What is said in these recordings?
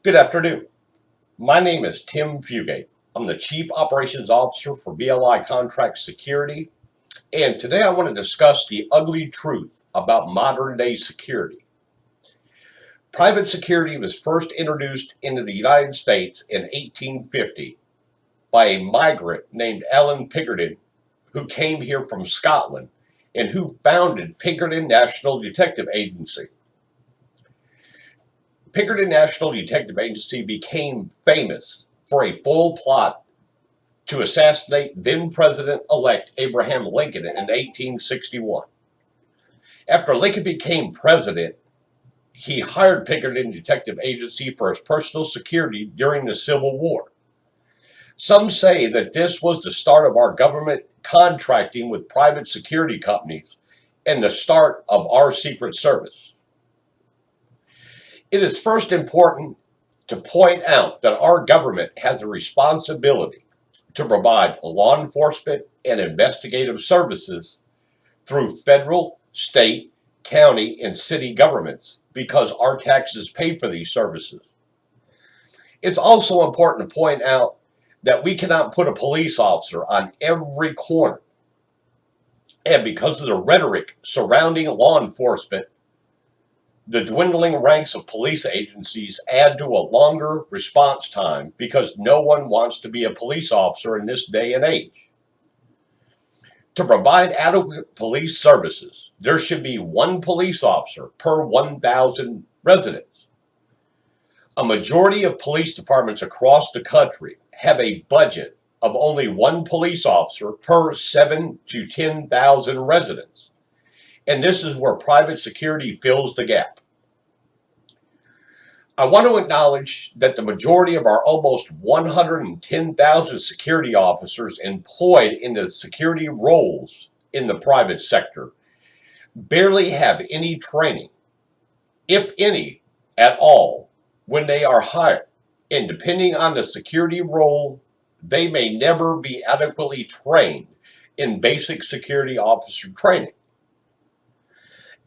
Good afternoon. My name is Tim Fugate. I'm the Chief Operations Officer for BLI Contract Security, and today I want to discuss the ugly truth about modern day security. Private security was first introduced into the United States in 1850 by a migrant named Allan Pinkerton, who came here from Scotland and who founded Pinkerton National Detective Agency. Pinkerton National Detective Agency became famous for a full plot to assassinate then President-elect Abraham Lincoln in 1861. After Lincoln became president, he hired Pinkerton Detective Agency for his personal security during the Civil War. Some say that this was the start of our government contracting with private security companies and the start of our Secret Service. It is first important to point out that our government has a responsibility to provide law enforcement and investigative services through federal, state, county, and city governments because our taxes pay for these services. It's also important to point out that we cannot put a police officer on every corner. And because of the rhetoric surrounding law enforcement, the dwindling ranks of police agencies add to a longer response time because no one wants to be a police officer in this day and age. To provide adequate police services, there should be one police officer per 1,000 residents. A majority of police departments across the country have a budget of only one police officer per 7,000 to 10,000 residents. And this is where private security fills the gap. I want to acknowledge that the majority of our almost 110,000 security officers employed in the security roles in the private sector barely have any training, if any at all, when they are hired. And depending on the security role, they may never be adequately trained in basic security officer training.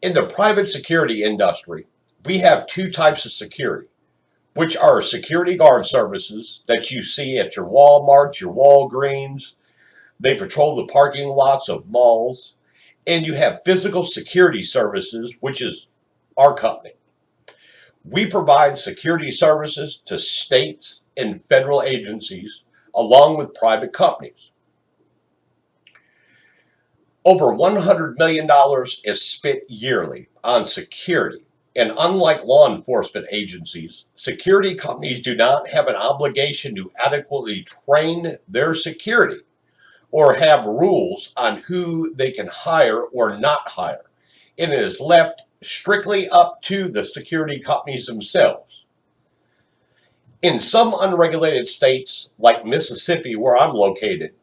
In the private security industry, we have two types of security, which are security guard services that you see at your Walmarts, your Walgreens. They patrol the parking lots of malls. And you have physical security services, which is our company. We provide security services to states and federal agencies along with private companies. Over $100 million is spent yearly on security. And unlike law enforcement agencies, security companies do not have an obligation to adequately train their security or have rules on who they can hire or not hire. And it is left strictly up to the security companies themselves. In some unregulated states like Mississippi, where I'm located,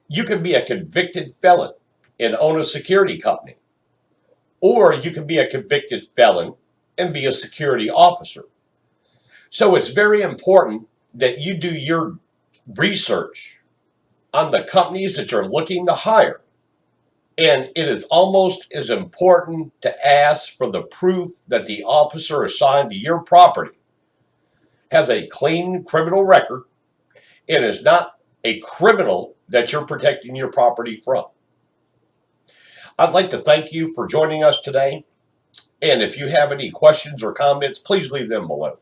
you can be a convicted felon and own a security company. Or you can be a convicted felon and be a security officer. So it's very important that you do your research on the companies that you're looking to hire. And it is almost as important to ask for the proof that the officer assigned to your property has a clean criminal record and is not a criminal that you're protecting your property from. I'd like to thank you for joining us today. And if you have any questions or comments, please leave them below.